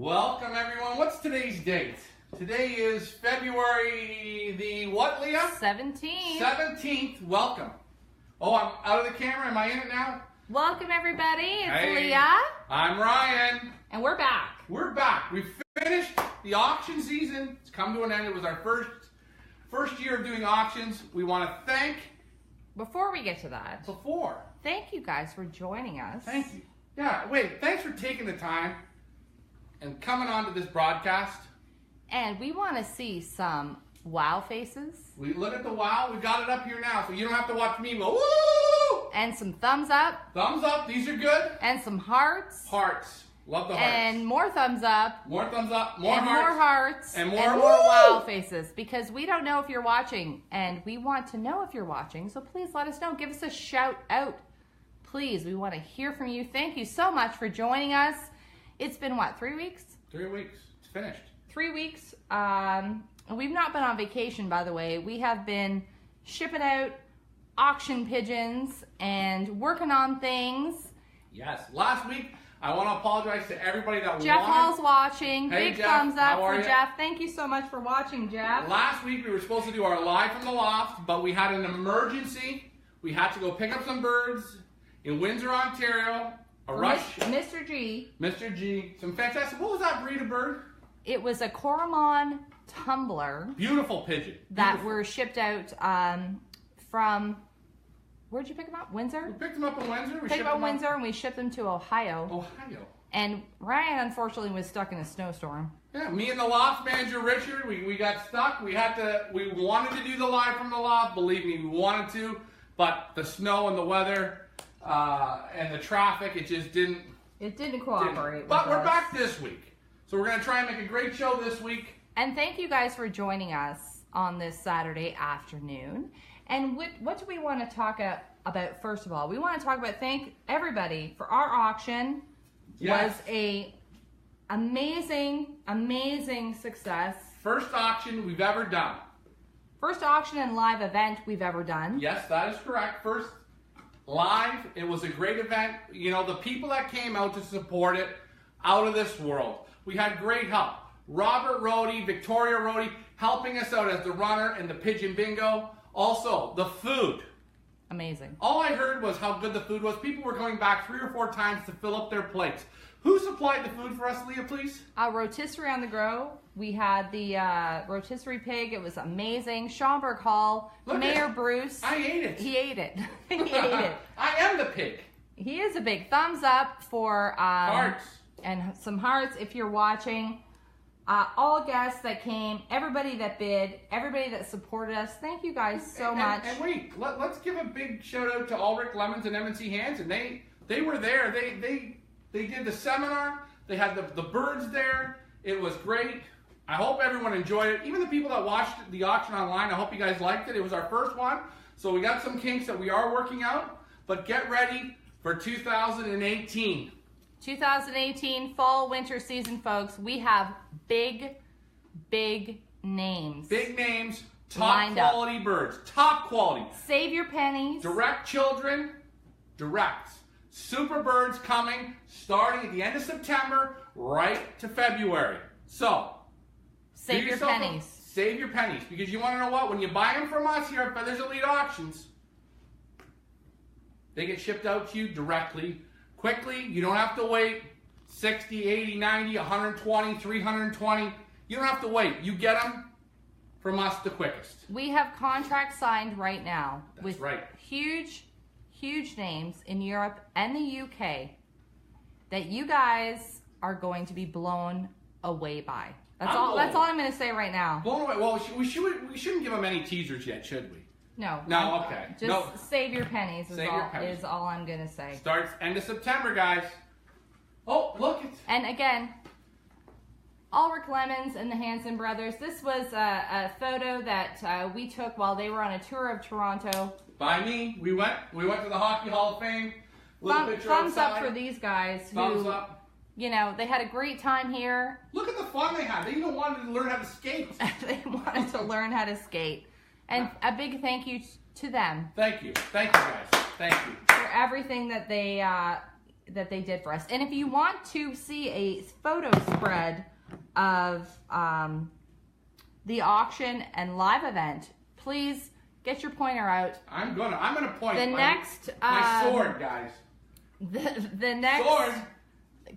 Welcome everyone. What's today's date? Today is February the what, Leah? 17th. 17th. Welcome. Oh, I'm out of the camera. Am I in it now? Welcome everybody. It's Hey. Leah. I'm Ryan. And we're back. We're back. We finished the auction season. It's come to an end. It was our first year of doing auctions. We want to thank Before we get to that, Thank you guys for joining us. you. Yeah, wait. Thanks for taking the time and coming on to this broadcast. And we want to see some wow faces. We look at the wow. We got it up here now, so you don't have to watch me go, woo! And some thumbs up. Thumbs up. These are good. And some hearts. Hearts. Love the hearts. And more thumbs up. More thumbs up. More and hearts. more hearts. And more woo! wow faces. Because we don't know if you're watching. And we want to know if you're watching. So please let us know. Give us a shout out. Please, we want to hear from you. Thank you so much for joining us. It's been what, 3 weeks? 3 weeks. It's finished. 3 weeks. We've not been on vacation, by the way. We have been shipping out auction pigeons and working on things. Yes. Last week, I want to apologize to everybody that Jeff Hall's watching. Hey, Big Jeff. thumbs up How are for ya? Jeff. Thank you so much for watching, Jeff. Last week, we were supposed to do our live from the loft, but we had an emergency. We had to go pick up some birds in Windsor, Ontario. A rush. Mr. G. Mr. G. Some fantastic. What was that breed of bird? It was a Coromon tumbler Beautiful pigeon. that Beautiful. were shipped out from, where'd you pick them up? Windsor? We picked them up in Windsor. We Picked shipped them up them Windsor and we shipped them to Ohio. Ohio. And Ryan, unfortunately, was stuck in a snowstorm. Yeah, me and the loft manager, Richard, we got stuck. We wanted to do the live from the loft. Believe me, we wanted to. But the snow and the weather and the traffic, it just didn't. It didn't cooperate. But with we're us. back this week. So we're going to try and make a great show this week. And thank you guys for joining us on this Saturday afternoon. And what do we want to talk about first of all? We want to talk about thank everybody for our auction. Yes. Was a amazing success. First auction we've ever done. First auction and live event we've ever done. Yes, that is correct. First live. It was a great event. You know, the people that came out to support it, out of this world. We had great help. Robert Rohde, Victoria Rohde, helping us out as the runner in the pigeon bingo. Also, the food. Amazing. All I heard was how good the food was. People were going back 3 or 4 times to fill up their plates. Who supplied the food for us, Leah, please? Rotisserie on the Go. We had the rotisserie pig. It was amazing. Schaumburg Hall. Mayor Bruce. I ate it. He ate it. He ate it. I am the pig. He is a big thumbs up for Hearts. And some hearts if you're watching. All guests that came, everybody that bid, everybody that supported us. Thank you guys so much. And wait, let's give a big shout out to Ulrich Lemons and M&C Hansen. They were there. They did the seminar. They had the birds there. It was great. I hope everyone enjoyed it. Even the people that watched the auction online, I hope you guys liked it. It was our first one. So we got some kinks that we are working out. But get ready for 2018. 2018 fall winter season, folks. We have big names. Big names, top lined up. quality birds, top quality. Save your pennies. Direct children, directs. Super birds coming starting at the end of September right to February. So, Save your pennies. Save your pennies, because you want to know what? When you buy them from us here at Feathers Elite Auctions, they get shipped out to you directly, quickly. You don't have to wait 60, 80, 90, 120, 320. You don't have to wait. You get them from us the quickest. We have contracts signed right now with right. huge names in Europe and the UK that you guys are going to be blown away by. That's all I'm going to say right now. Blown away. Well, we shouldn't give them any teasers yet, should we? No. No, okay. Just save your pennies is all I'm going to say. Starts end of September, guys. Oh, look. And again, Ulrich Lemons and the Hansen brothers. This was a photo that we took while they were on a tour of Toronto. By me. We went to the Hockey Hall of Fame. Thumbs up for these guys. Thumbs up. You know, they had a great time here. Look at the fun they had. They even wanted to learn how to skate. They wanted to learn how to skate. And a big thank you to them. Thank you. Thank you, guys. Thank you. For everything that they that they did for us. And if you want to see a photo spread of the auction and live event, please get your pointer out. I'm gonna point the my, next my sword, guys. The next sword.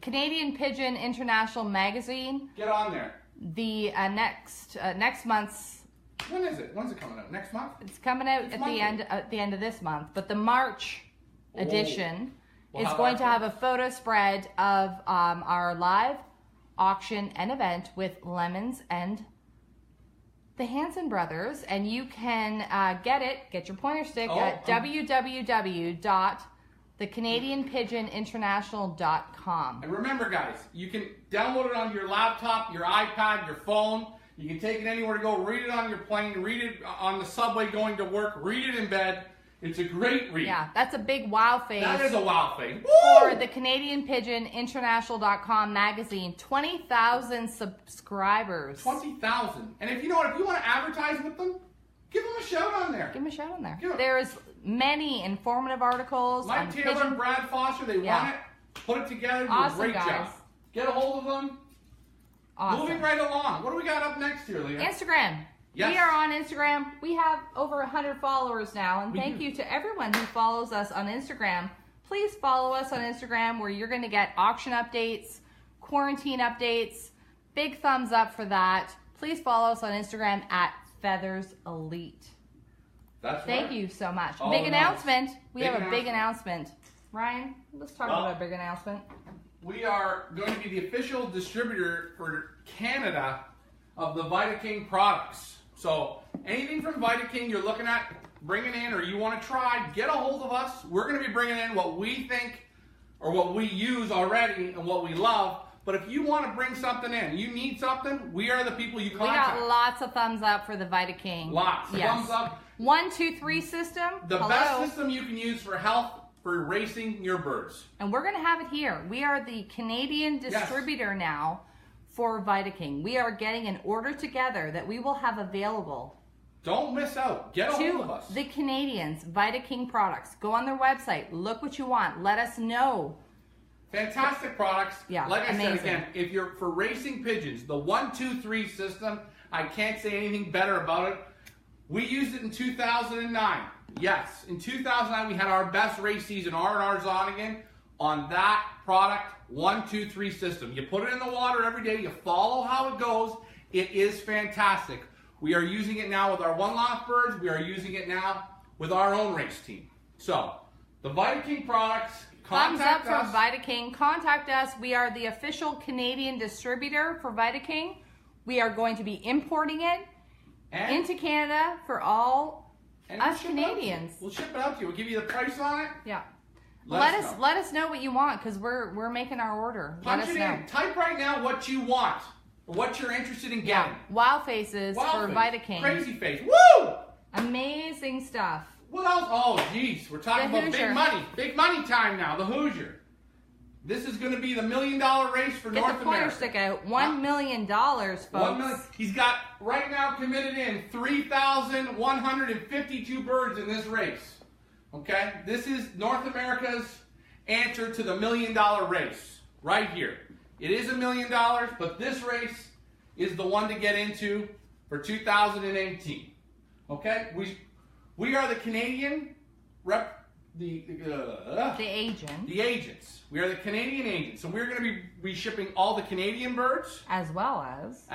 Canadian Pigeon International Magazine. Get on there. The next month's. When is it? When's it coming out? Next month? It's coming out at the end of this month. But the March edition is going to have a photo spread of our live auction and event with Lemons and the Hanson brothers, and you can get your pointer stick at www.thecanadianpigeoninternational.com. And remember, guys, you can download it on your laptop, your iPad, your phone. You can take it anywhere to go. Read it on your plane. Read it on the subway going to work. Read it in bed. It's a great read. Yeah, that's a big wow face. That is a wow face. For the Canadian Pigeon International.com magazine. 20,000 subscribers. 20,000. And if you want to advertise with them, give them a shout on there. Give them a shout on there. Yeah. There's many informative articles. Mike Taylor and Brad Foster, they want it. Put it together. Do a great job. Get a hold of them. Awesome. Moving right along. What do we got up next here, Leah? Instagram. Yes. We are on Instagram. We have over 100 followers now, and thank you to everyone who follows us on Instagram. Please follow us on Instagram, where you're going to get auction updates, quarantine updates. Big thumbs up for that. Please follow us on Instagram at Feathers Elite. That's right. Thank you so much. Oh, big announcement. We Big have a big announcement. Ryan, let's talk about a big announcement. We are going to be the official distributor for Canada of the VitaKing products. So anything from VitaKing you're looking at bringing in or you want to try, get a hold of us. We're going to be bringing in what we think or what we use already and what we love. But if you want to bring something in, you need something, we are the people you contact. We got lots of thumbs up for the VitaKing. Lots. Yes. Thumbs up. 1, 2, 3 system. The best system you can use for health, for racing your birds. And we're going to have it here. We are the Canadian distributor now for VitaKing. We are getting an order together that we will have available. Don't miss out. Get a hold of us. The Canadians, VitaKing products. Go on their website. Look what you want. Let us know. Fantastic products. Yeah, like I amazing. said again, if you're for racing pigeons, the 1, 2, 3 system, I can't say anything better about it. We used it in 2009. Yes, in 2009 we had our best race season, R&R Zonigan, on that product, 1, 2, 3 system. You put it in the water every day, you follow how it goes. It is fantastic. We are using it now with our One Loft birds. We are using it now with our own race team. So, the VitaKing products, contact us. Thumbs up for VitaKing. Contact us. We are the official Canadian distributor for VitaKing. We are going to be importing it into Canada for all us Canadians. We'll ship it out to you. We'll give you the price on it. Yeah. Let us know what you want, because we're making our order. Punch it in. Type right now what you want, or what you're interested in getting. Wow faces for VitaKing. Crazy face. Woo! Amazing stuff. What else? Oh, jeez. We're talking about big money. Big money time now. The Hoosier. This is going to be the $1 million race for North America. Get the pointer stick out. $1 million, folks. $1 million. He's got right now committed in 3,152 birds in this race. Okay? This is North America's answer to the $1 million race. Right here. It is $1 million, but this race is the one to get into for 2018. Okay? We are the Canadian the agent. The agents. We are the Canadian agents. So we're going to be shipping all the Canadian birds. As well as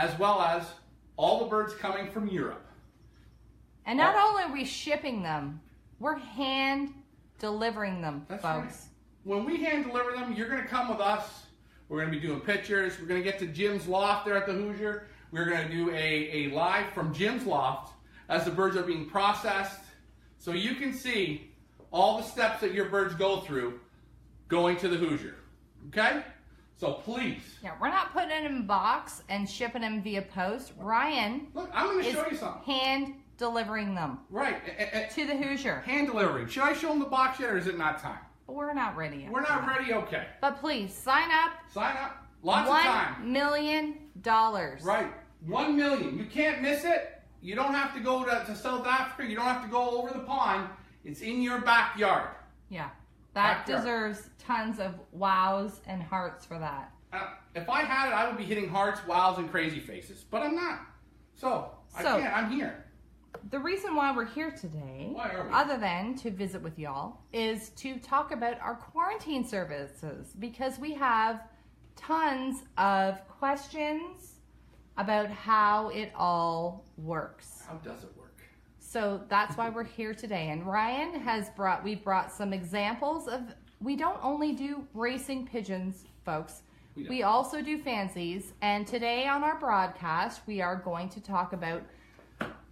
all the birds coming from Europe. And not only are we shipping them, we're hand delivering them, folks. Right. When we hand deliver them, you're going to come with us. We're going to be doing pictures. We're going to get to Jim's Loft there at the Hoosier. We're going to do a live from Jim's Loft as the birds are being processed. So you can see all the steps that your birds go through going to the Hoosier. Okay? So please. Yeah, we're not putting them in a box and shipping them via post. Ryan, look, I'm going to show you something. Hand delivering them. Right. To the Hoosier. Hand delivering. Should I show them the box yet, or is it not time? We're not ready yet. We're not ready? Okay. But please, sign up. Sign up. Lots of time. $1 million. Right. $1 million. You can't miss it. You don't have to go to South Africa. You don't have to go over the pond. It's in your backyard. Yeah. That backyard. deserves tons of wows and hearts for that. If I had it, I would be hitting hearts, wows, and crazy faces. But I'm not. So I can't. I'm here. The reason why we're here today, Why are we? other than to visit with y'all, is to talk about our quarantine services, because we have tons of questions about how it all works. How does it work? So that's why we're here today. And Ryan we've brought some examples of, we don't only do racing pigeons, folks. We also do fancies. And today on our broadcast, we are going to talk about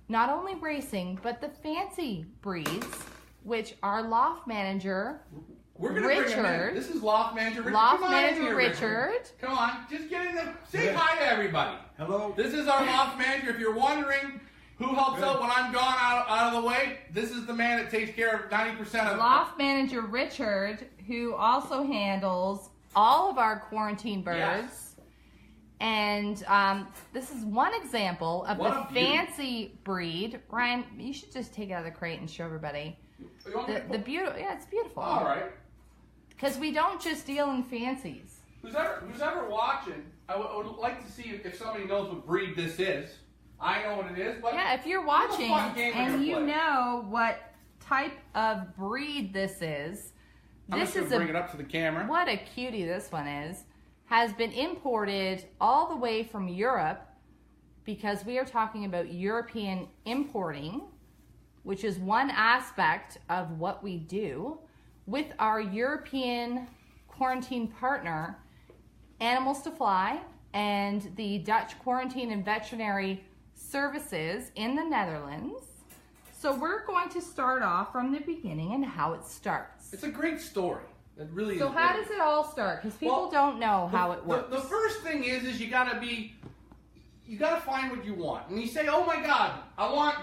not only racing, but the fancy breeds, which our loft manager, We're gonna bring him in. This is Loft Manager Richard. Loft Come on Manager in here, Richard. Come on, just get in there. Say hi to everybody. Hello. This is our Loft Manager. If you're wondering who helps out when I'm gone out of the way, this is the man that takes care of 90% of Loft Manager Richard, who also handles all of our quarantine birds. Yes. And this is one example of What the a beauty. fancy breed. Ryan, you should just take it out of the crate and show everybody. You want me to The beautiful, yeah, it's beautiful. All right. Because we don't just deal in fancies. Who's ever watching, I would like to see if somebody knows what breed this is. I know what it is, but Yeah, if you're we have a watching fun game we're and gonna you play. know what type of breed this is, I'm this just is gonna bring it up to the camera. what a cutie this one is. Has been imported all the way from Europe, because we are talking about European importing, which is one aspect of what we do with our European quarantine partner, Animals to Fly, and the Dutch Quarantine and Veterinary Services in the Netherlands. So we're going to start off from the beginning and how it starts. It's a great story. It really So is. how great. does it all start? Because people Well, don't know how it works. The first thing is you gotta find what you want. And you say, oh my God, I want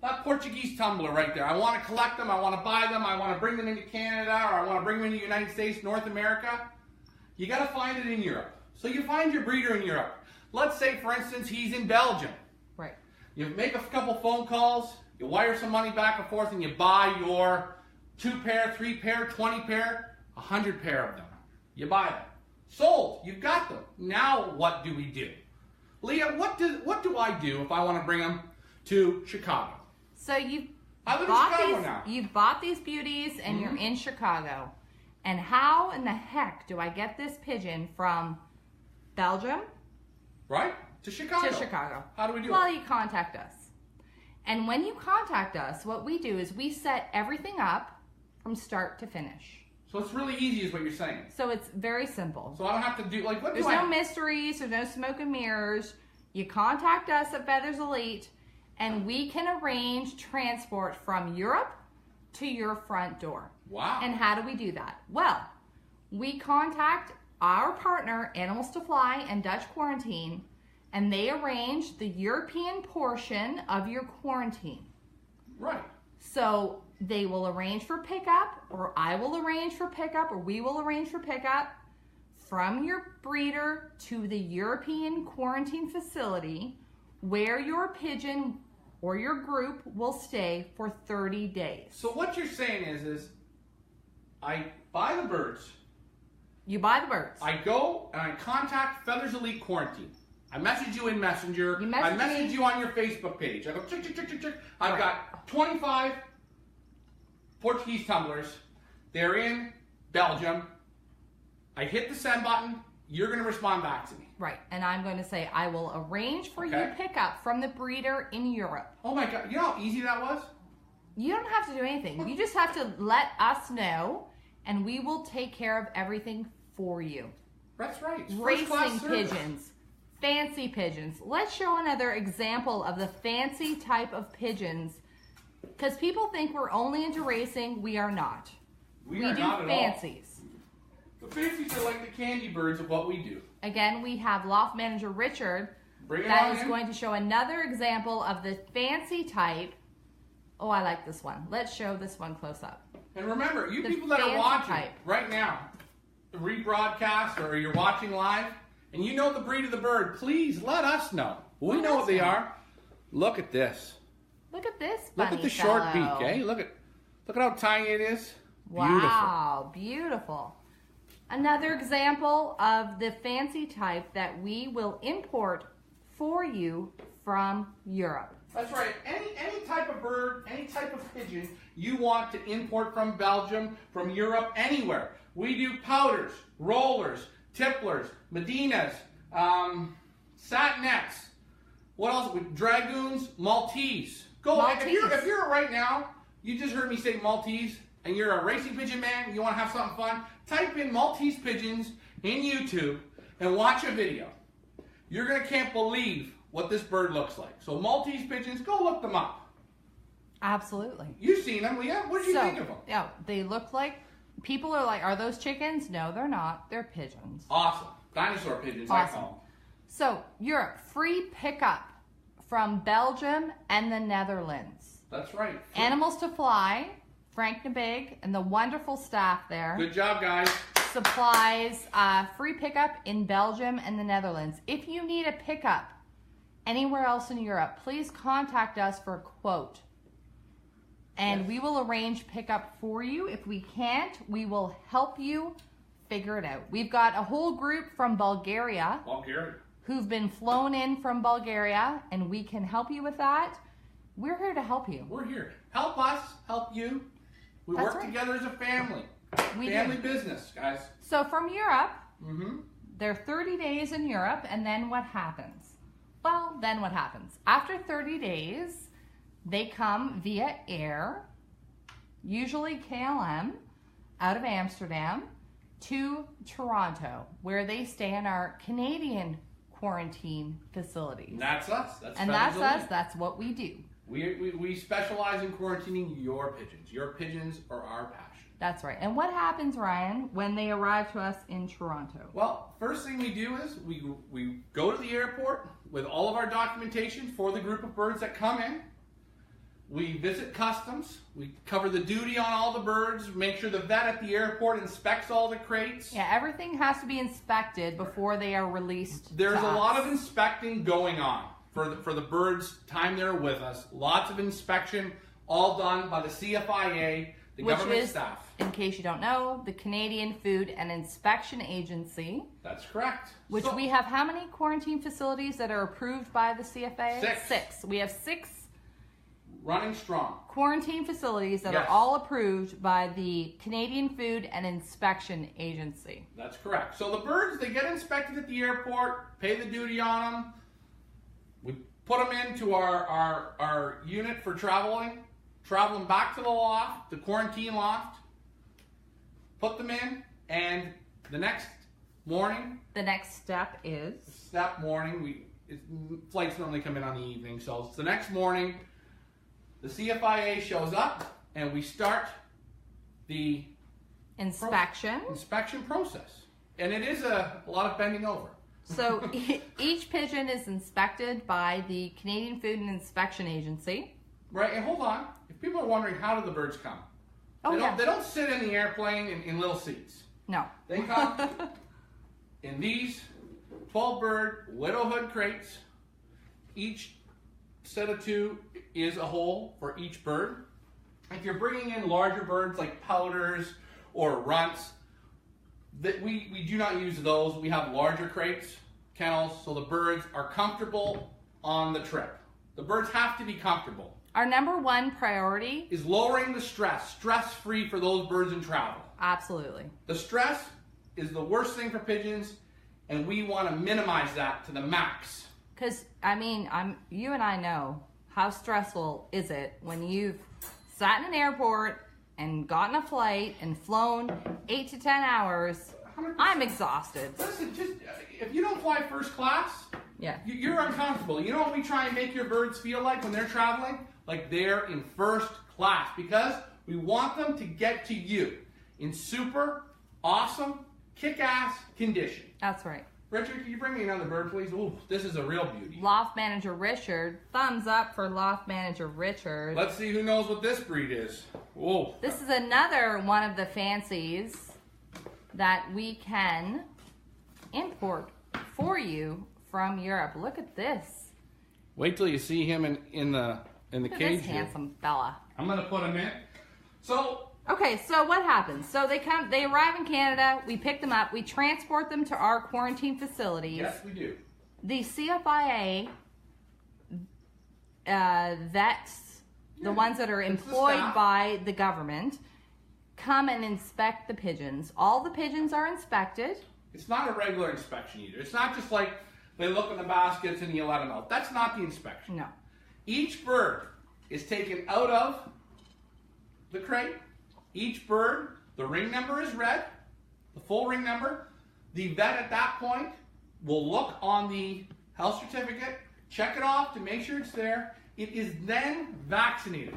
that Portuguese tumbler right there. I want to collect them. I want to buy them. I want to bring them into Canada, or I want to bring them into the United States, North America. You gotta find it in Europe. So you find your breeder in Europe. Let's say, for instance, he's in Belgium. Right. You make a couple phone calls, you wire some money back and forth, and you buy your 2 pair, 3 pair, 20 pair, 100 pair of them. You buy them. Sold. You've got them. Now what do we do? Leah, what do I do if I want to bring them to Chicago? So you've I live in bought Chicago these. now. You've bought these beauties, and you're in Chicago. And how in the heck do I get this pigeon from Belgium Right? To Chicago. to Chicago? How do we do Well, it? you contact us. And when you contact us, what we do is we set everything up from start to finish. So it's really easy is what you're saying. So it's very simple. So I don't have to do, like, what There's do I... no mysteries, there's no smoke and mirrors. You contact us at Feathers Elite, and we can arrange transport from Europe to your front door. Wow. And how do we do that? Well, we contact our partner, Animals to Fly and Dutch Quarantine, and they arrange the European portion of your quarantine. Right. So they will arrange for pickup, or I will arrange for pickup, or we will arrange for pickup from your breeder to the European quarantine facility, where your pigeon or your group will stay for 30 days. So what you're saying is I buy the birds, You buy the birds. I go and I contact Feathers Elite Quarantine. I message you in Messenger. You message I message me. you on your Facebook page. I go, chick, chick, chick, chick, chick. I've Right. got 25 Portuguese tumblers. They're in Belgium. I hit the send button. You're going to respond back to me. Right, and I'm going to say I will arrange for Okay. you pickup from the breeder in Europe. Oh my God. You know how easy that was? You don't have to do anything. You just have to let us know, and we will take care of everything for you. That's right. It's Racing first-class service. pigeons, fancy pigeons. Let's show another example of the fancy type of pigeons, because people think we're only into racing. We are not. We are do not at all. fancies. The fancies are like the candy birds of what we do. Again, we have Loft Manager Richard Bring it that on is in. going to show another example of the fancy type. Oh, I like this one. Let's show this one close up. And remember, you The people that are fancy watching type. right now, the rebroadcast or you're watching live, and you know the breed of the bird, please let us know. We Let know us what they know. are. Look at this. Look at this Look bunny at the short fellow. beak, eh? Look at how tiny it is. Wow, beautiful. Another example of the fancy type that we will import for you from Europe. That's right. Any type of bird, any type of pigeon you want to import from Belgium, from Europe, anywhere. We do powders, rollers, tipplers, Medinas, satinets. What else? Dragoons, Maltese. Maltese. If you're right now, you just heard me say Maltese, and you're a racing pigeon man, you want to have something fun, type in Maltese pigeons in YouTube and watch a video. You're going to can't believe what this bird looks like. So Maltese pigeons, go look them up. Absolutely. You've seen them, Leah. What did you think of them? Yeah, they look like, people are like, are those chickens? No, they're not. They're pigeons. Awesome. Dinosaur pigeons, Awesome. I call them. So, Europe, free pickup from Belgium and the Netherlands. That's right. Animals to Fly, Frank Nabig, and the wonderful staff there. Good job, guys. Supplies free pickup in Belgium and the Netherlands. If you need a pickup anywhere else in Europe, please contact us for a quote. And Yes. we will arrange pickup for you. If we can't, we will help you figure it out. We've got a whole group from Bulgaria who've been flown in from Bulgaria, and we can help you with that. We're here to help you. We're here. Help us, help you. We That's work right. together as a family. We Family do. business, guys. So from Europe, Mm-hmm. they're 30 days in Europe, and then what happens? Well, then what happens? After 30 days, they come via air, usually KLM, out of Amsterdam, to Toronto, where they stay in our Canadian quarantine facilities. And that's us. That's And Feathers that's Elite. us. That's what we do. We specialize in quarantining your pigeons. Your pigeons are our passion. That's right. And what happens, Ryan, when they arrive to us in Toronto? Well, first thing we do is we go to the airport with all of our documentation for the group of birds that come in. We visit customs. We cover the duty on all the birds, make sure the vet at the airport inspects all the crates. Yeah, everything has to be inspected before they are released. There's to a us. lot of inspecting going on for the birds' time they're with us. Lots of inspection, all done by the CFIA, the Which government is, staff. in case you don't know, the Canadian Food and Inspection Agency. That's correct. Which So- we have how many quarantine facilities that are approved by the CFA? 6. 6. We have 6 running strong. quarantine facilities that Yes. are all approved by the Canadian Food and Inspection Agency. That's correct. So the birds, they get inspected at the airport, pay the duty on them. We put them into our unit for traveling back to the loft, the quarantine loft, put them in, and the next morning, The next step is flights normally come in on the evening, so it's the next morning, the CFIA shows up, and we start the inspection. inspection process. And it is a lot of bending over. So each pigeon is inspected by the Canadian Food and Inspection Agency. Right, and hold on. If people are wondering, how do the birds come? Oh, yeah. They don't sit in the airplane in little seats. No. They come in these 12-bird widowhood crates. Each set of 2 is a hole for each bird. If you're bringing in larger birds like pouters or runts, that we do not use those. We have larger crates, kennels, so the birds are comfortable on the trip. The birds have to be comfortable. Our number one priority, Is lowering the stress-free for those birds in travel. absolutely. The stress is the worst thing for pigeons, and we want to minimize that to the max. Because, I mean, you and I know how stressful is it when you've sat in an airport and gotten a flight and flown 8 to 10 hours. 100%. I'm exhausted. Listen, just if you don't fly first class, Yeah. you're uncomfortable. You know what we try and make your birds feel like when they're traveling? Like they're in first class, because we want them to get to you in super awesome, kick-ass condition. That's right. Richard, can you bring me another bird, please? Ooh, this is a real beauty. Loft Manager Richard. Thumbs up for Loft Manager Richard. Let's see who knows what this breed is. Whoa. This is another one of the fancies that we can import for you from Europe. Look at this. Wait till you see him in the Look at cage this here. handsome fella. I'm gonna put him in. So Okay, so what happens? So they arrive in Canada, we pick them up, we transport them to our quarantine facilities. Yes, we do. The CFIA vets, the ones that are employed by the government, come and inspect the pigeons. All the pigeons are inspected. It's not a regular inspection either. It's not just like they look in the baskets and you let them out. That's not the inspection. No. Each bird is taken out of the crate. Each bird, the ring number is read, the full ring number. The vet at that point will look on the health certificate, check it off to make sure it's there. It is then vaccinated.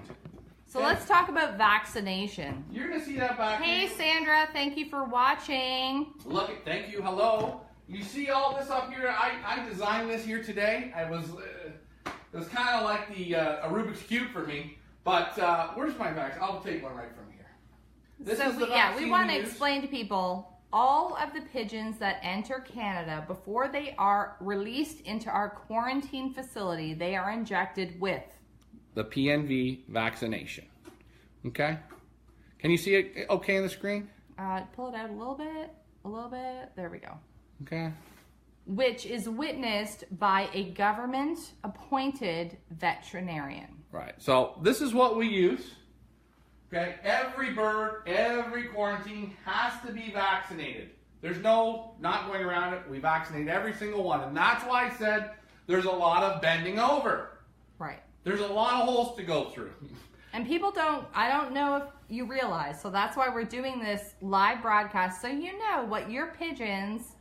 So let's talk about vaccination. You're going to see that back Hey, here. Sandra, thank you for watching. Look, thank you, hello. You see all this up here? I designed this here today. It was kind of like a Rubik's Cube for me. But where's my vaccine? I'll take one right from here. This is the vaccine we want to use. explain to people all of the pigeons that enter Canada before they are released into our quarantine facility, they are injected with the PNV vaccination. Okay? Can you see it okay on the screen? Pull it out a little bit. There we go. Okay. Which is witnessed by a government-appointed veterinarian. Right. So this is what we use. Okay. Every bird, every quarantine has to be vaccinated. There's no not going around it. We vaccinate every single one. And that's why I said there's a lot of bending over. Right. There's a lot of holes to go through. And people I don't know if you realize, so that's why we're doing this live broadcast, so you know what your pigeons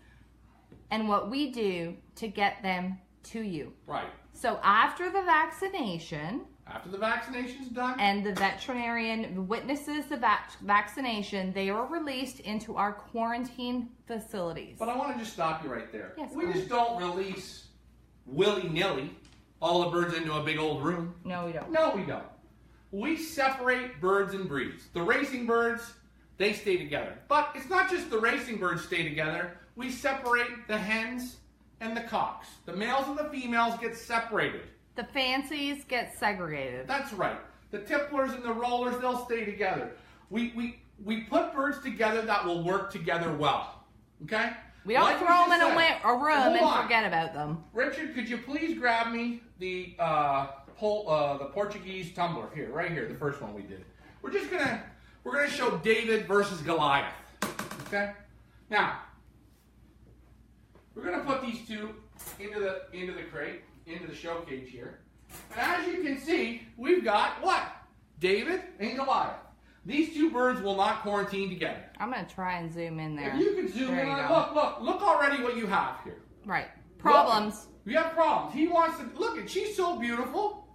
and what we do to get them to you. Right. So after the vaccination, is done, and the veterinarian witnesses the vaccination, they are released into our quarantine facilities. But I want to just stop you right there. Yes, we just don't release willy-nilly all the birds into a big old room. No, we don't. No, we don't. We separate birds and breeds. The racing birds, they stay together. But it's not just the racing birds stay together. We separate the hens and the cocks. The males and the females get separated. The fancies get segregated. That's right. The tipplers and the rollers, they'll stay together. We put birds together that will work together well. Okay? We don't Like throw them in said. a room Hold and on. forget about them. Richard, could you please grab me the Portuguese tumbler here, right here, the first one we did. We're gonna show David versus Goliath. Okay? Now, we're gonna put these two into the crate, into the show cage here. And as you can see, we've got what? David and Goliath. These two birds will not quarantine together. I'm going to try and zoom in there. If you can zoom There in you on, go. look already what you have here. Right. Problems. Look, we have problems. He wants to, look, and she's so beautiful.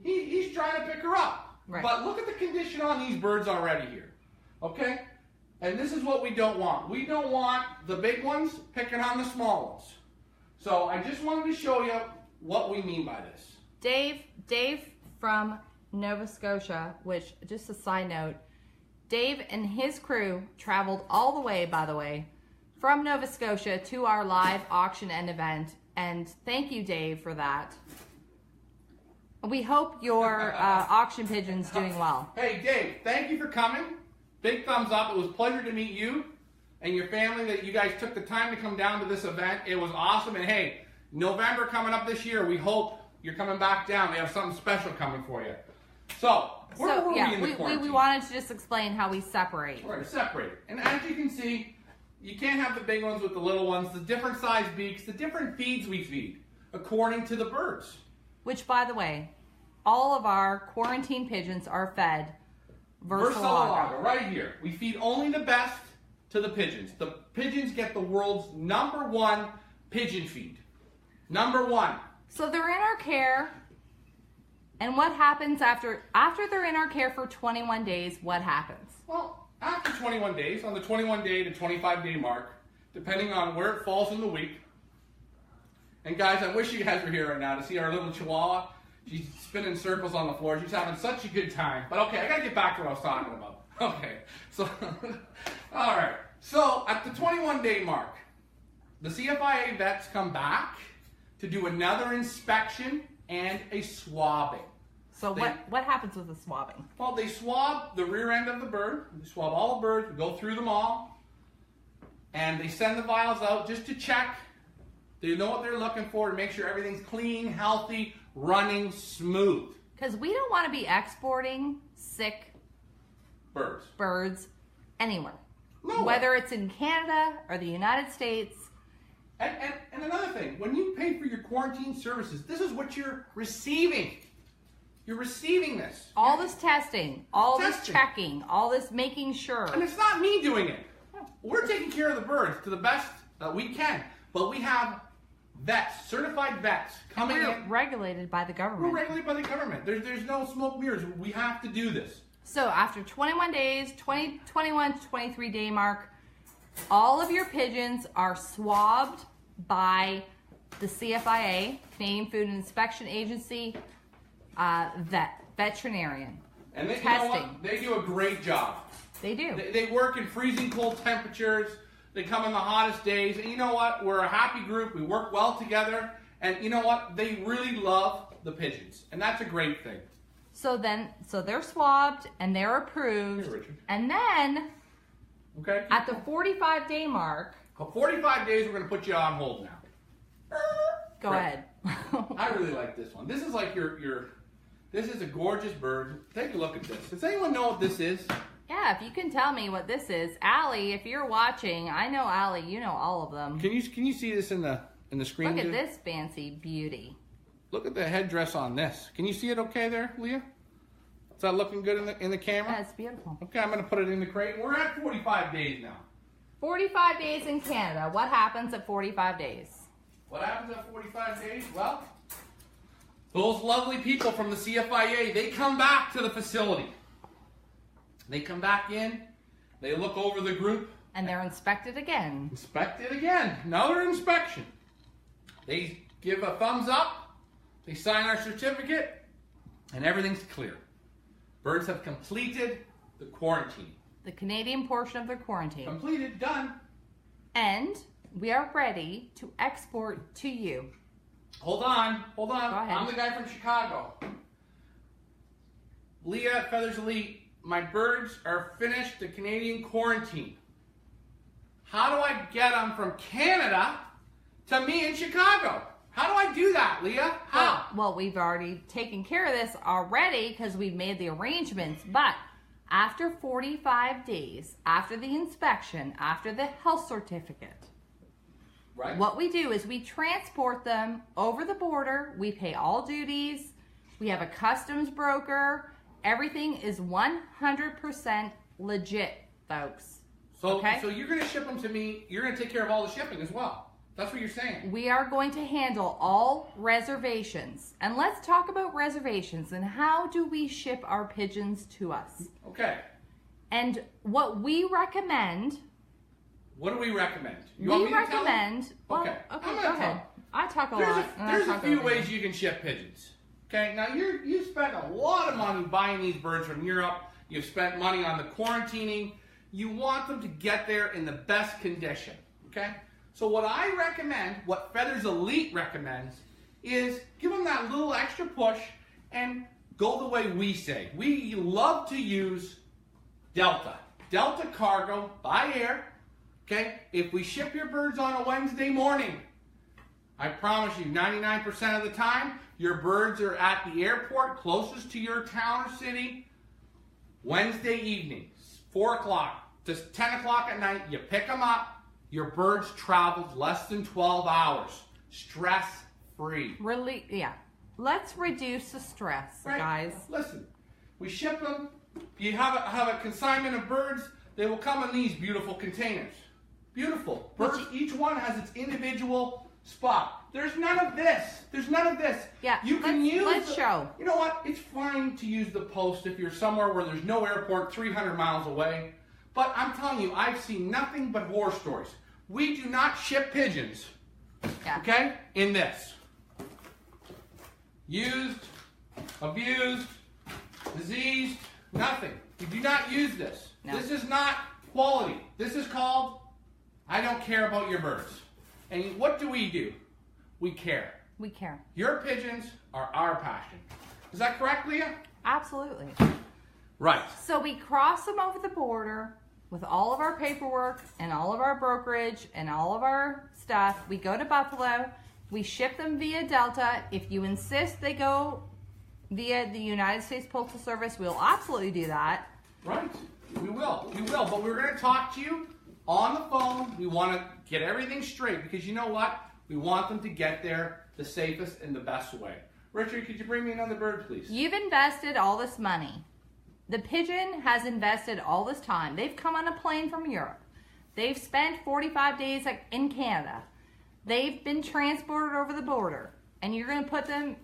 He's trying to pick her up. Right. But look at the condition on these birds already here. Okay? And this is what we don't want. We don't want the big ones picking on the small ones. So I just wanted to show you what we mean by this. Dave from Nova Scotia, which, just a side note, Dave and his crew traveled all the way, by the way, from Nova Scotia to our live auction and event. And thank you, Dave, for that. We hope your auction pigeon's doing well. Hey, Dave, thank you for coming. Big thumbs up. It was a pleasure to meet you and your family, that you guys took the time to come down to this event. It was awesome. And hey, November coming up this year, we hope you're coming back down. We have something special coming for you. So, where were we in the quarantine? We wanted to just explain how we separate. Right, separate. And as you can see, you can't have the big ones with the little ones, the different size beaks, the different feeds we feed, according to the birds. Which, by the way, all of our quarantine pigeons are fed Versalaga. Right here. We feed only the best to the pigeons. The pigeons get the world's #1 pigeon feed. #1. So they're in our care. And what happens after they're in our care for 21 days, what happens? Well, after 21 days, on the 21 day to 25 day mark, depending on where it falls in the week. And guys, I wish you guys were here right now to see our little Chihuahua. She's spinning circles on the floor. She's having such a good time. But okay, I gotta get back to what I was talking about. Okay, so, all right. So at the 21 day mark, the CFIA vets come back to do another inspection and a swabbing. So what happens with the swabbing? Well, they swab the rear end of the bird. They swab all the birds. We go through them all. And they send the vials out just to check. They know what they're looking for to make sure everything's clean, healthy, running smooth. Because we don't want to be exporting sick birds anywhere. No. Whether it's in Canada or the United States. And another thing, when you pay for your quarantine services, this is what you're receiving. You're receiving this. All this testing, all this checking, all this making sure. And it's not me doing it. We're taking care of the birds to the best that we can. But we have vets, certified vets coming in. We're regulated by the government. We're regulated by the government. There's no smoke mirrors. We have to do this. So after 21 days, 21 to 23 day mark, all of your pigeons are swabbed by the CFIA, Canadian Food and Inspection Agency, veterinarian. And they, testing. You know what? They do a great job. They do. They work in freezing cold temperatures. They come in the hottest days. And you know what? We're a happy group. We work well together. And you know what? They really love the pigeons. And that's a great thing. So they're swabbed and they're approved. Here, Richard. And then okay, at the 45-day mark. 45 days, we're going to put you on hold now. Go ahead. I really like this one. This is like this is a gorgeous bird. Take a look at this. Does anyone know what this is? Yeah, if you can tell me what this is. Allie, if you're watching, I know Allie, you know all of them. Can you see this in the screen? Look at this fancy beauty. Look at the headdress on this. Can you see it okay there, Leah? Is that looking good in the camera? Yeah, it's beautiful. Okay, I'm going to put it in the crate. We're at 45 days now. 45 days in Canada. What happens at 45 days? What happens at 45 days? Well, those lovely people from the CFIA, they come back to the facility. They come back in, they look over the group. And they're inspected again. Inspected again. Another inspection. They give a thumbs up, they sign our certificate, and everything's clear. Birds have completed the quarantine. The Canadian portion of their quarantine. Completed, done. And we are ready to export to you. Hold on. Go ahead. I'm the guy from Chicago. Leah at Feathers Elite, my birds are finished the Canadian quarantine. How do I get them from Canada to me in Chicago? How do I do that, Leah? How? Well, we've already taken care of this already because we've made the arrangements. But after 45 days, after the inspection, after the health certificate, right, what we do is we transport them over the border. We pay all duties. We have a customs broker. Everything is 100% legit, folks. So, okay? So you're going to ship them to me. You're going to take care of all the shipping as well. That's what you're saying. We are going to handle all reservations. And let's talk about reservations and how do we ship our pigeons to us. Okay. And what we recommend. What do we recommend? We recommend. Well, okay. Go ahead. I talk a lot. There's a few ways you can ship pigeons. Okay. Now you spent a lot of money buying these birds from Europe. You've spent money on the quarantining. You want them to get there in the best condition. Okay. So what I recommend, what Feathers Elite recommends, is give them that little extra push and go the way we say. We love to use Delta cargo by air. Okay, if we ship your birds on a Wednesday morning, I promise you 99% of the time, your birds are at the airport closest to your town or city Wednesday evening, 4 o'clock to 10 o'clock at night. You pick them up. Your birds traveled less than 12 hours, stress-free. Really, yeah. Let's reduce the stress, right, guys. Listen, we ship them. You have a consignment of birds. They will come in these beautiful containers. Beautiful. Birds, each one has its individual spot. There's none of this. Yeah, let's show. You know what? It's fine to use the post if you're somewhere where there's no airport 300 miles away. But I'm telling you, I've seen nothing but horror stories. We do not ship pigeons, okay, in this. Used, abused, diseased, nothing. We do not use this. No. This is not quality. This is called, I don't care about your birds. And what do? We care. We care. Your pigeons are our passion. Is that correct, Leah? Absolutely. Right. So we cross them over the border with all of our paperwork and all of our brokerage and all of our stuff. We go to Buffalo. We ship them via Delta. If you insist they go via the United States Postal Service, we'll absolutely do that. Right. We will. But we're going to talk to you on the phone. We want to get everything straight because you know what? We want them to get there the safest and the best way. Richard, could you bring me another bird, please? You've invested all this money. The pigeon has invested all this time. They've come on a plane from Europe. They've spent 45 days in Canada. They've been transported over the border. And you're going to put them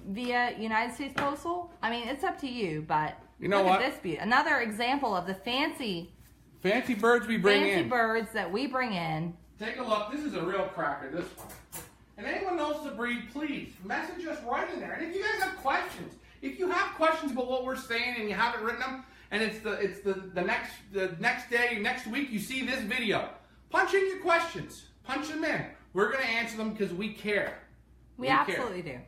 via United States Postal? I mean, it's up to you, but you know look what? At this beauty. Another example of the fancy birds we bring in. Fancy birds that we bring in. Take a look. This is a real cracker, this one. And anyone knows the breed, please message us right in there. And if you guys have questions, if you have questions about what we're saying and you haven't written them, and it's the next day, next week, you see this video, punch in your questions. Punch them in. We're going to answer them because we care. We absolutely do.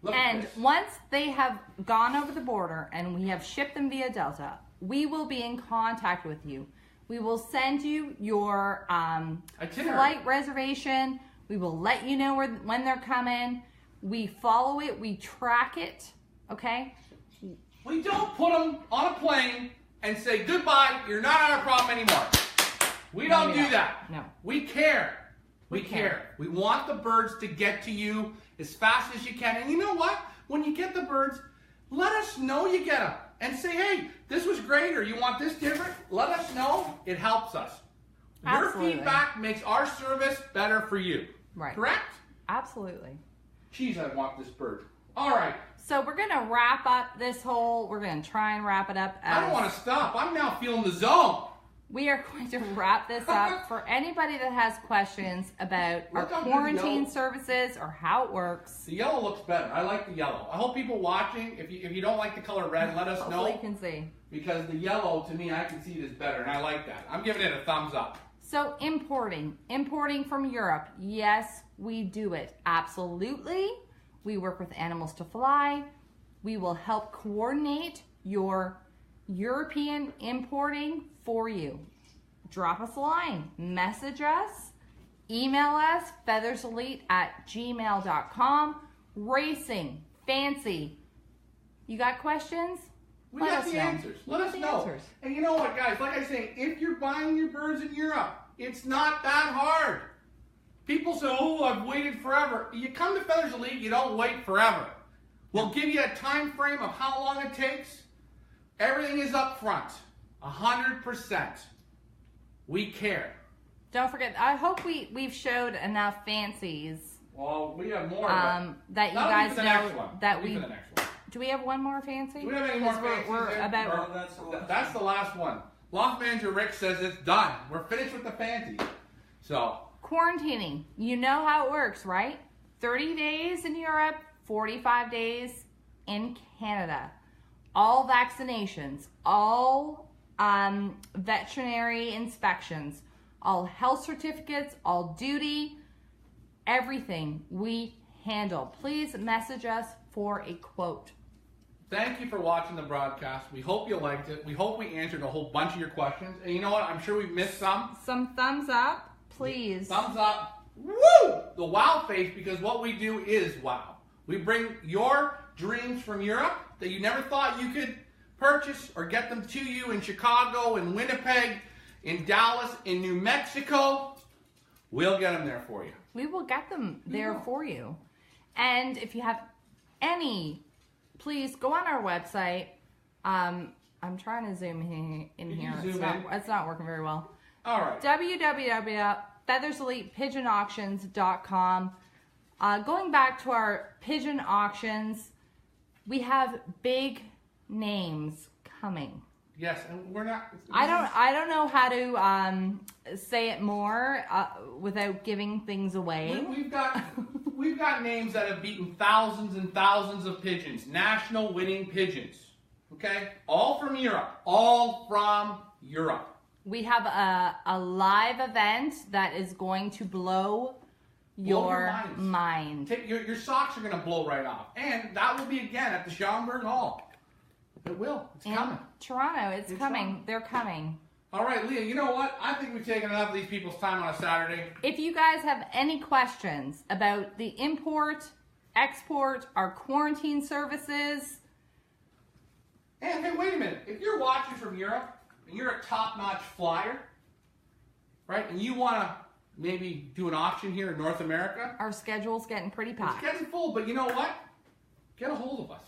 Look and once they have gone over the border and we have shipped them via Delta, we will be in contact with you. We will send you your flight reservation. We will let you know when they're coming. We follow it. We track it. Okay? We don't put them on a plane and say, goodbye, you're not our problem anymore. We don't do that. No. We care. We care. We want the birds to get to you as fast as you can. And you know what? When you get the birds, let us know you get them. And say, hey, this was great, or you want this different. Let us know. It helps us. Absolutely. Your feedback makes our service better for you. Right. Correct? Absolutely. Jeez, I want this bird. All right. So we're going to wrap up we're going to try and wrap it up. I don't want to stop. I'm now feeling the zone. We are going to wrap this up. For anybody that has questions about our quarantine services or how it works. The yellow looks better. I like the yellow. I hope people watching, if you don't like the color red, let us know. Hopefully you can see. Because the yellow, to me, I can see it is better, and I like that. I'm giving it a thumbs up. So importing from Europe, yes, we do it. Absolutely. We work with Animals to Fly. We will help coordinate your European importing for you. Drop us a line, message us, email us, featherselite@gmail.com. Racing, fancy. You got questions? We got the answers. Let us know. And you know what, guys? Like I say, if you're buying your birds in Europe, it's not that hard. People say, oh, I've waited forever. You come to Feathers Elite, you don't wait forever. We'll give you a time frame of how long it takes. Everything is up front. 100%. We care. Don't forget, I hope we've showed enough fancies. Well, we have more. That you guys know that we. For the next one. Do we have one more fancy? Do we have any more fancies? That's the last one. Loft Manager Rick says it's done. We're finished with the fancies. So. Quarantining. You know how it works, right? 30 days in Europe, 45 days in Canada. All vaccinations, all veterinary inspections, all health certificates, all duty, everything we handle. Please message us for a quote. Thank you for watching the broadcast. We hope you liked it. We hope we answered a whole bunch of your questions. And you know what? I'm sure we missed some. Some thumbs up, please. Thumbs up. Woo! The wow face, because what we do is wow. We bring your dreams from Europe that you never thought you could purchase or get them to you in Chicago, in Winnipeg, in Dallas, in New Mexico. We'll get them there for you. We will get them there for you. And if you have any, please go on our website. I'm trying to zoom in here. It's not working very well. All right. www.featherselitepigeonauctions.com. Going back to our pigeon auctions, we have big names coming. Yes, and we're not. I don't know how to say it more without giving things away. We've got names that have beaten thousands and thousands of pigeons, national winning pigeons. Okay, all from Europe. All from Europe. We have a live event that is going to blow your mind. Your socks are going to blow right off. And that will be again at the Schomburg Hall. It will. It's coming. Toronto, it's coming. Coming. They're coming. All right, Leah, you know what? I think we've taken enough of these people's time on a Saturday. If you guys have any questions about the import, export, our quarantine services. And hey, wait a minute. If you're watching from Europe and you're a top-notch flyer, right, and you want to maybe do an auction here in North America. Our schedule's getting pretty packed. It's getting full, but you know what? Get a hold of us.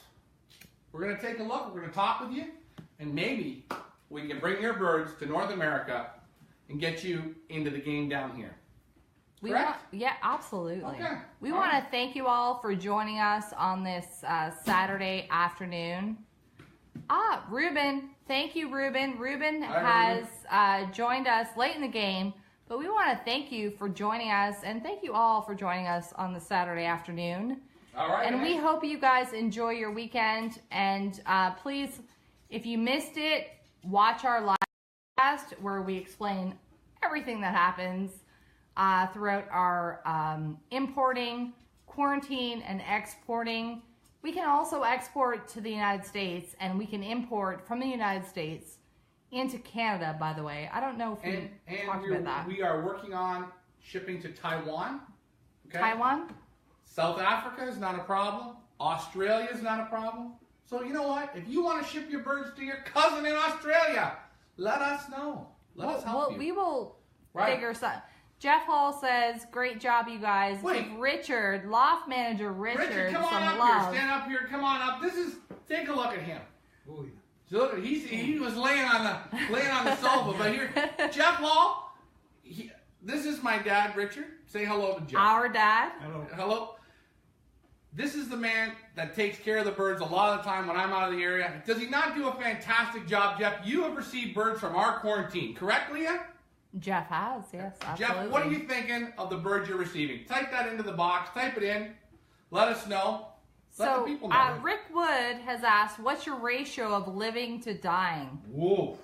We're going to take a look. We're going to talk with you, and maybe we can bring your birds to North America and get you into the game down here. Correct? Yeah, absolutely. Okay. We want to thank you all for joining us on this Saturday afternoon. Ruben. Thank you, Ruben. Ruben has joined us late in the game, but we want to thank you for joining us, and thank you all for joining us on the Saturday afternoon. All right. And we hope you guys enjoy your weekend. And please, if you missed it, watch our live cast where we explain everything that happens throughout our importing, quarantine, and exporting. We can also export to the United States, and we can import from the United States into Canada, by the way. I don't know if we talked about that. We are working on shipping to Taiwan. Okay? Taiwan? South Africa is not a problem. Australia is not a problem. So you know what? If you want to ship your birds to your cousin in Australia, let us know. Let us help you. We will figure something. Jeff Hall says, great job, you guys. Wait. Give Richard, Loft Manager Richard, come on some up love. here. Stand up here. Come on up. Take a look at him. Oh, yeah. So look, he was laying on the sofa, but here, Jeff Hall. This is my dad, Richard. Say hello to Jeff. Our dad. Hello. Hello. This is the man that takes care of the birds a lot of the time when I'm out of the area. Does he not do a fantastic job, Jeff? You have received birds from our quarantine, correct, Leah? Jeff has, yes, absolutely. Jeff, what are you thinking of the birds you're receiving? Type that into the box. Type it in. Let us know. Let the people know. Rick Wood has asked, what's your ratio of living to dying? Whoa.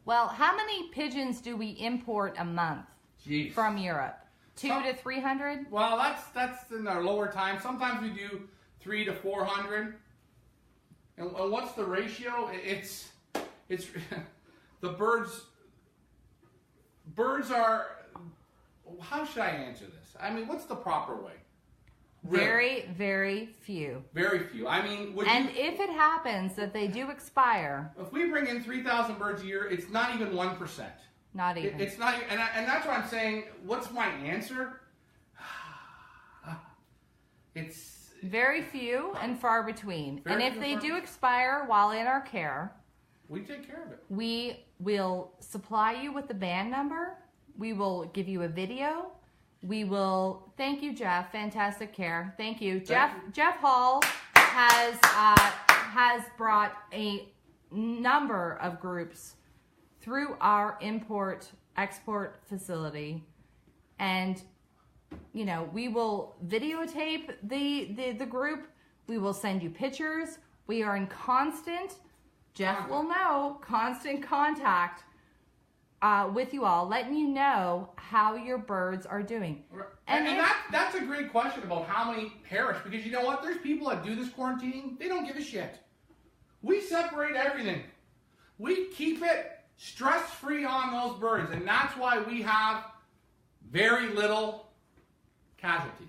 Well, how many pigeons do we import a month Jeez. from Europe? 200 to 300? Well, that's in our lower time. Sometimes we do 300 to 400. And what's the ratio? It's the birds are. How should I answer this? I mean, what's the proper way? Really? Very, very few. Very few. I mean, if it happens that they do expire, if we bring in 3,000 birds a year, it's not even 1%. Not even. It's not, and that's what I'm saying. What's my answer? It's very few and far between. And if they do expire while in our care, we take care of it. We will supply you with the band number. We will give you a video. We will. Thank you, Jeff. Fantastic care. Thank you, Jeff. Jeff Hall has brought a number of groups through our import-export facility, and we will videotape the group. We will send you pictures. We are in constant, Jeff will know, constant contact with you all, letting you know how your birds are doing. And that's a great question about how many perish, because you know what? There's people that do this quarantining, they don't give a shit. We separate everything. We keep it stress-free on those birds, and that's why we have very little casualty.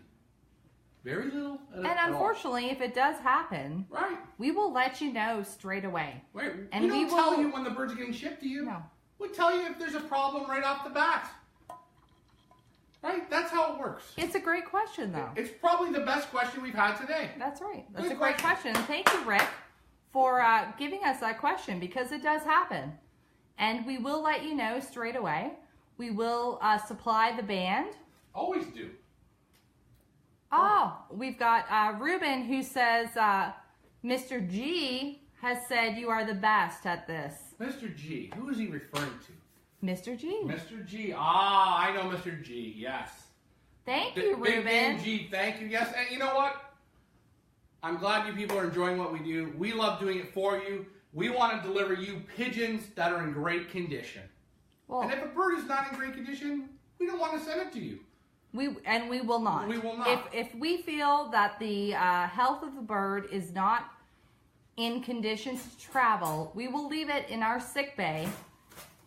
Very little. And unfortunately, if it does happen, right, we will let you know straight away. Right. And we don't tell you when the birds are getting shipped to you. No. We tell you if there's a problem right off the bat. Right? That's how it works. It's a great question, though. It's probably the best question we've had today. That's right. That's Good a great question. Thank you, Rick, for giving us that question, because it does happen. And we will let you know straight away. We will supply the band. Always do. Oh, we've got Ruben, who says, Mr. G has said you are the best at this. Mr. G. Who is he referring to? Mr. G. Mr. G. Ah, I know Mr. G. Yes. Thank you, Ruben. Big name G. Thank you. Yes. And you know what? I'm glad you people are enjoying what we do. We love doing it for you. We want to deliver you pigeons that are in great condition. Well, and if a bird is not in great condition, we don't want to send it to you. We will not. We will not. If we feel that the health of the bird is not in conditions to travel, we will leave it in our sick bay,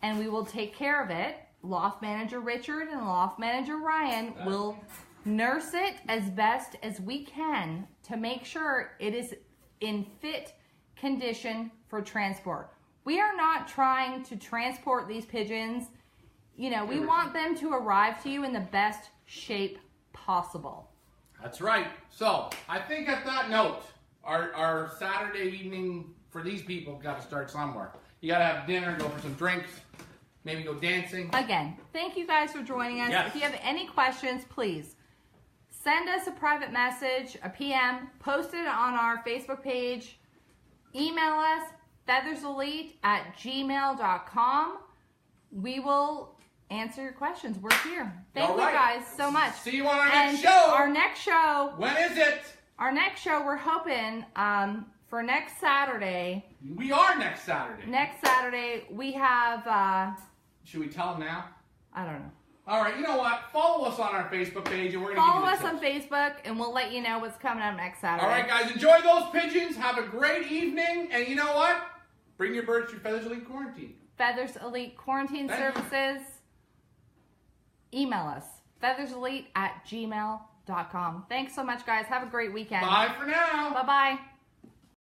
and we will take care of it. Loft manager Richard and loft manager Ryan will nurse it as best as we can to make sure it is in fit condition for transport. We are not trying to transport these pigeons. You know, we want them to arrive to you in the best shape possible. That's right. So I think at that note, our Saturday evening for these people got to start somewhere. You got to have dinner, go for some drinks, maybe go dancing. Again, thank you guys for joining us. Yes. If you have any questions, please send us a private message, a PM, post it on our Facebook page, email us, featherselite@gmail.com. We will answer your questions. We're here. Thank you guys so much. See you on our next show. Our next show. When is it? Our next show, we're hoping for next Saturday. We are next Saturday. Next Saturday, we have... Should we tell them now? I don't know. All right, you know what? Follow us on our Facebook page, and we're going to Follow us on Facebook, and we'll let you know what's coming up next Saturday. All right, guys, enjoy those pigeons. Have a great evening, and you know what? Bring your birds through Feathers Elite Quarantine. Feathers Elite Quarantine Services. Email us, featherselite@gmail.com. Thanks so much, guys. Have a great weekend. Bye for now. Bye-bye.